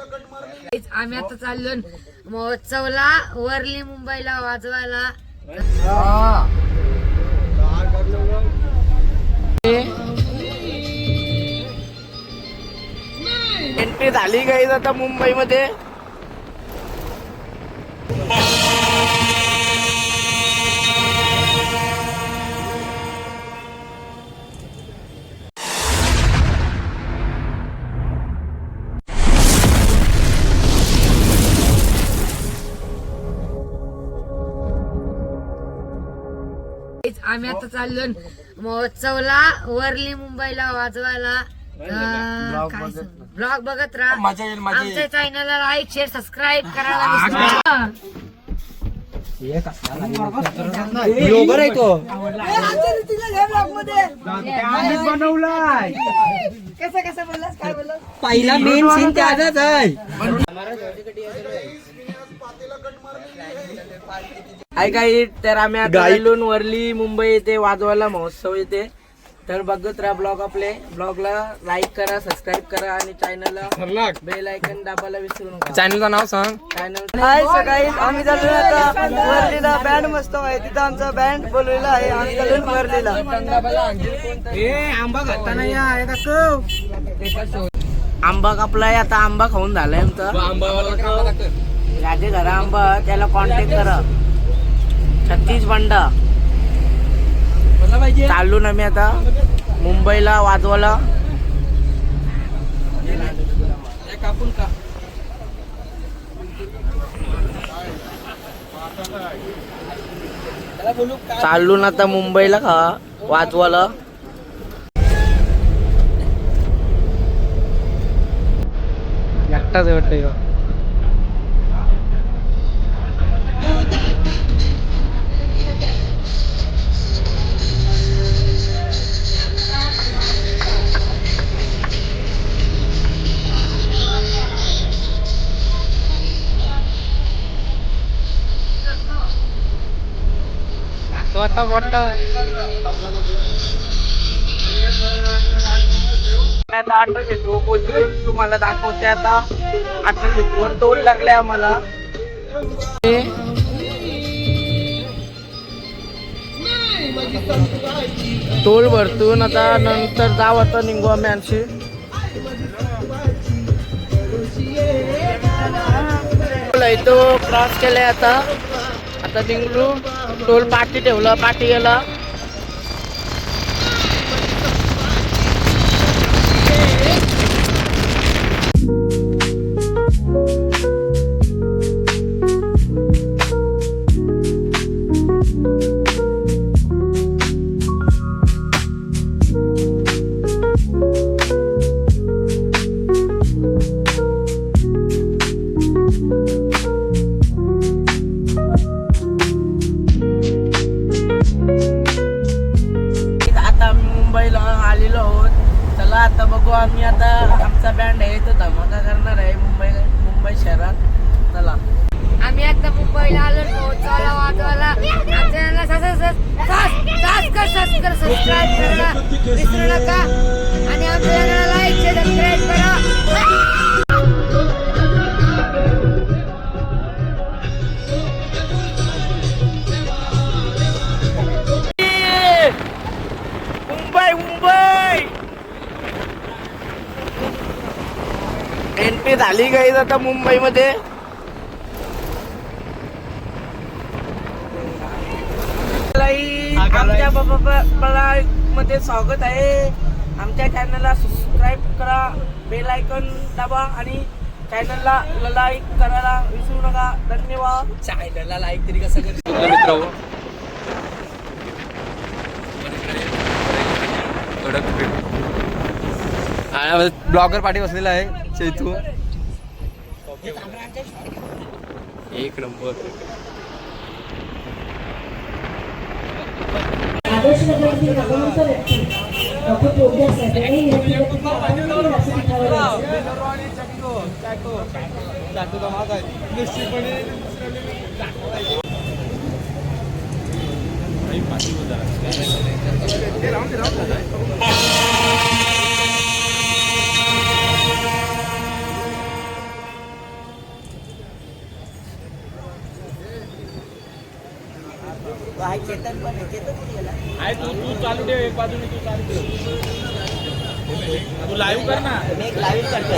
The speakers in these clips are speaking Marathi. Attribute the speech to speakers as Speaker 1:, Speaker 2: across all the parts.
Speaker 1: आम्ही आता चाललो महोत्सवला वरली मुंबईला वाजवायला.
Speaker 2: एंट्री झाली काही आता मुंबईमध्ये.
Speaker 1: आम्ही आता चाललो महोत्सवला वरली मुंबईला वाजवायला. ब्लॉग बघत राहा. आमच्या चॅनलला लाईक शेअर सबस्क्राईब करायला विसरू नका.
Speaker 2: पहिला मेन सीन त्याचाच आहे. काही तर आम्ही आता गेलोन वरली मुंबई येथे वाजवायला महोत्सव येते. तर बघत राहा ब्लॉग. आपले ब्लॉगला लाईक करा, सबस्क्राईब करा आणि चॅनलला बेल आयकॉन दाबायला विसरू नका.
Speaker 3: चॅनलचं नाव सांग.
Speaker 2: चॅनल हाय सकाळी आम्ही चाललो आता वरलीला. बँड मस्त आहे तिथं. आमचा बँड बोलवलेला आहे. आम्ही चाललो वरलीला. आंबा कापलाय आता. आंबा खाऊन झालाय आमचा. राजे घरा आंबा त्याला कॉन्टॅक्ट करा. 36 बंडा चाललो ना मी आता मुंबईला वाजवायला. चाललो ना आता मुंबईला वाजवायला.
Speaker 3: एकटाच वाटतं. आता
Speaker 2: तुम्हाला दाखवते आता. आता टोल लागले आम्हाला. टोल भरतून आता नंतर जाऊ. आता निघू आम्ही आणखी. तो क्रॉस केलाय आता. आता निघलो. टोल पाठी ठेवला. पाठी गेला. आता बघू आम्ही. आता आमचा बँड आहे तो धमाका करणार आहे मुंबई शहरात. चला
Speaker 1: आम्ही आता मुंबईला आलो महोत्सवाला वाजवायला. आमच्या सबस्क्राईब करायला विसरू नका आणि आमच्या चॅनलला लाईक शेअर सबस्क्राईब करा.
Speaker 2: मुंबई एंट्री झाली काही आता मुंबईमध्ये. आमच्या मध्ये स्वागत आहे. आमच्या चॅनलला सबस्क्राईब करा, बेल आयकॉन दाबा आणि चॅनलला लाईक करायला विसरू नका. धन्यवाद.
Speaker 3: चॅनलला लाईक तरी कसं करतो मित्र. ब्लॉगर पाठी बसलेला आहे चैतू. एक नंबर.
Speaker 1: आहे चेतन पण आहे. चेतन कुठे गेला?
Speaker 4: तू चालू ठेव एक बाजूने तू चालू ठेव तू लाईव्ह कर ना
Speaker 1: मी एक लाईव्ह करतो.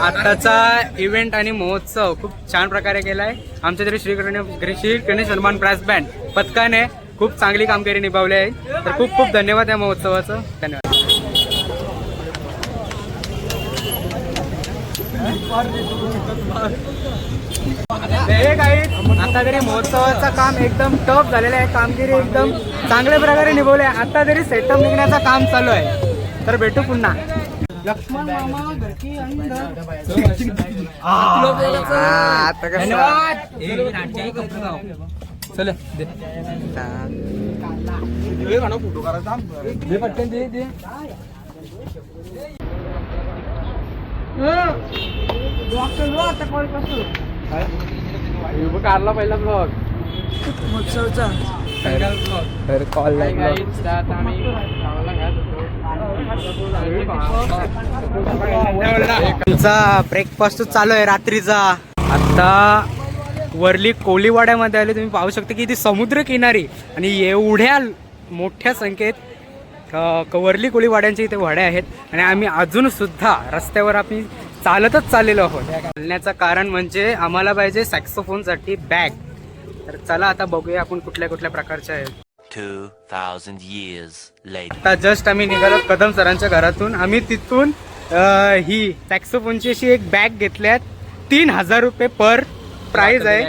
Speaker 5: आताचा इव्हेंट आणि महोत्सव खूप छान प्रकारे केलाय आमच्या तरी श्री गणेश हनुमान ब्रास बँड पथकाने खूप चांगली कामगिरी निभावली आहे. तर खूप खूप धन्यवाद या महोत्सवाचं. धन्यवाद. हे काही आता तरी महोत्सवाचं काम एकदम टफ झालेलं आहे. कामगिरी एकदम चांगल्या प्रकारे निभावली आहे. आता तरी सेटअप निघण्याचं काम चालू आहे. तर भेटू पुन्हा. लक्ष्मण मामा घरची धन्यवाद.
Speaker 3: चल
Speaker 5: काढला पहिला ब्लॉग
Speaker 2: महोत्सवचा
Speaker 3: कॉल
Speaker 5: आमचा ब्रेकफास्ट चालू आहे रात्रीचा. आता वरली कोळीवाड्यामध्ये आले. तुम्ही पाहू शकता की ती समुद्र किनारी आणि एवढ्या मोठ्या संख्येत वरली कोळीवाड्यांच्या इथे वाड्या आहेत. आणि आम्ही अजून सुद्धा रस्त्यावर आम्ही चालतच चाललेलो आहोत. चालण्याचं कारण म्हणजे आम्हाला पाहिजे सॅक्सोफोनसाठी बॅग. तर चला आता बघूया आपण कुठल्या कुठल्या प्रकारच्या आहेत.
Speaker 6: 2000 years later.
Speaker 5: आता जस्ट आम्ही निघालो कदम सरांच्या घरातून. आम्ही तिथून ही सॅक्सोफोनची अशी एक बॅग घेतल्यात. 3000 रुपये पर प्राइस आहे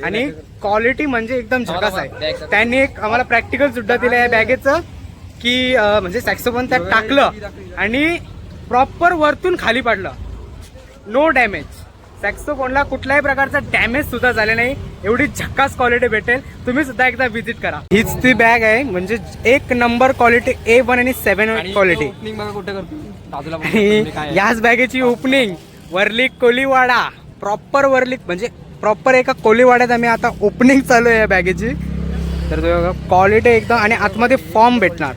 Speaker 5: आणि क्वालिटी म्हणजे एकदम झकास आहे. त्यांनी एक आम्हाला प्रॅक्टिकल सुद्धा दिलं या बॅगेचं की म्हणजे सॅक्सोफोन त्यात टाकलं आणि प्रॉपर वरतून खाली पडलं. No damage. सॅक्सोफोनला कुठल्याही प्रकारचा डॅमेज सुद्धा झाले नाही. एवढी झक्कास क्वालिटी भेटेल. तुम्ही सुद्धा एकदा व्हिजिट करा. हीच ती बॅग आहे म्हणजे एक नंबर क्वालिटी A1 आणि 7 क्वालिटी.
Speaker 3: कुठे करतो
Speaker 5: आणि याच बॅगेची ओपनिंग वरली कोळीवाडा प्रॉपर वरली म्हणजे प्रॉपर एका कोळीवाड्यात आम्ही आता ओपनिंग चालू आहे या बॅगेची. तर क्वालिटी एकदम आणि आतमध्ये फॉर्म भेटणार.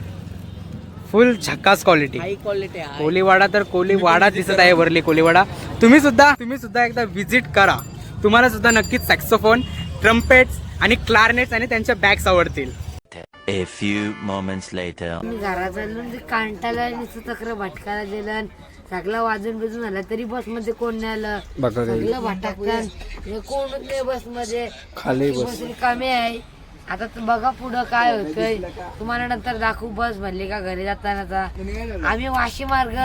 Speaker 5: फुल झक्कास क्वालिटी.
Speaker 2: हाय क्वालिटी आहे.
Speaker 5: कोळीवाडा तर कोळीवाडा दिसत आहे वरली कोळीवाडा. तुम्ही सुद्धा एकदा व्हिजिट करा. तुम्हाला सुद्धा नक्कीच सॅक्सोफोन, ट्रम्पेट्स आणि क्लारनेट्स आणि त्यांच्या बॅग्स आवडतील.
Speaker 6: A few moments later.
Speaker 1: मी घरात चाललो कांटाला तक्र भटकायला गेलं सगळं वाजून बिजून झालं तरी बस मध्ये कोण नाही आलं. सगळं भटकतात कोणच नाही बस मध्ये.
Speaker 3: खाली
Speaker 1: बस रिकामी आहे. आता बघा पुढं काय होतंय तुम्हाला नंतर दाखवू. बस म्हणली का घरी जातानाचा आम्ही वाशी मार्ग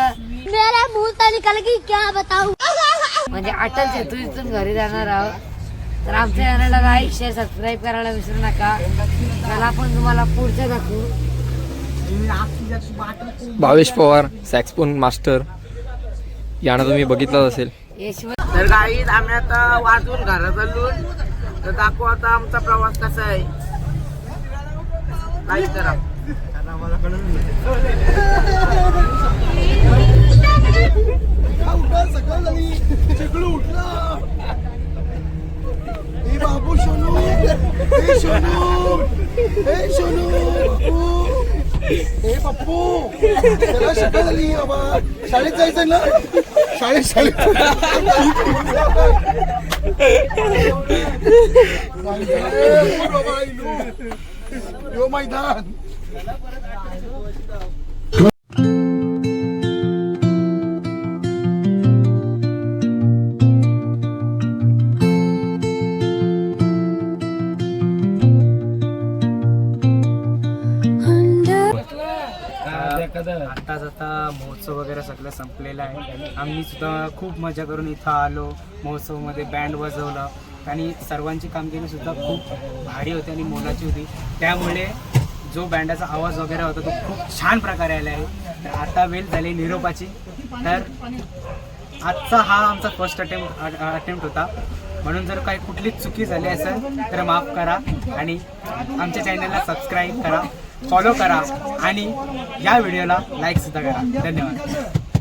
Speaker 1: म्हणजे अटल सेतू इथून घरी जाणार आहोत. तर आमच्या चॅनलला लाईक शेअर सबस्क्राईब करायला विसरू नका. त्याला आपण तुम्हाला पुढचं दाखवू.
Speaker 3: भावेश पवार सॅक्सफोन मास्टर यानं तुम्ही बघितलं असेल.
Speaker 1: यशवंत
Speaker 2: तर काही आम्ही आता वाजवून घरात आलो. तर दाखवू आता आमचा प्रवास कसा आहे. लाईक करा.
Speaker 7: बाबू सोनू हे पप्पू त्याला सकाळ झाली बाबा. शाळेत जायचं ना. शाळेत यो मैदान.
Speaker 5: आत्ताच आता महोत्सव वगैरे सगळं संपलेलं आहे. आम्ही सुद्धा खूप मजा करून इथं आलो. महोत्सवामध्ये बँड वाजवलं आणि सर्वांची कामगिरी सुद्धा खूप भारी होती आणि मोलाची होती. त्यामुळे जो बँडाचा आवाज वगैरे होता तो खूप छान प्रकारे आला आहे. तर आता वेळ झाली निरोपाची. तर आजचा हा आमचा फर्स्ट अटेम्प्ट होता. म्हणून जर काही कुठली चुकी झाली असेल तर माफ करा आणि आमच्या चॅनलला सबस्क्राईब करा, फॉलो करा आणि या व्हिडिओला लाईक सुद्धा करा. धन्यवाद.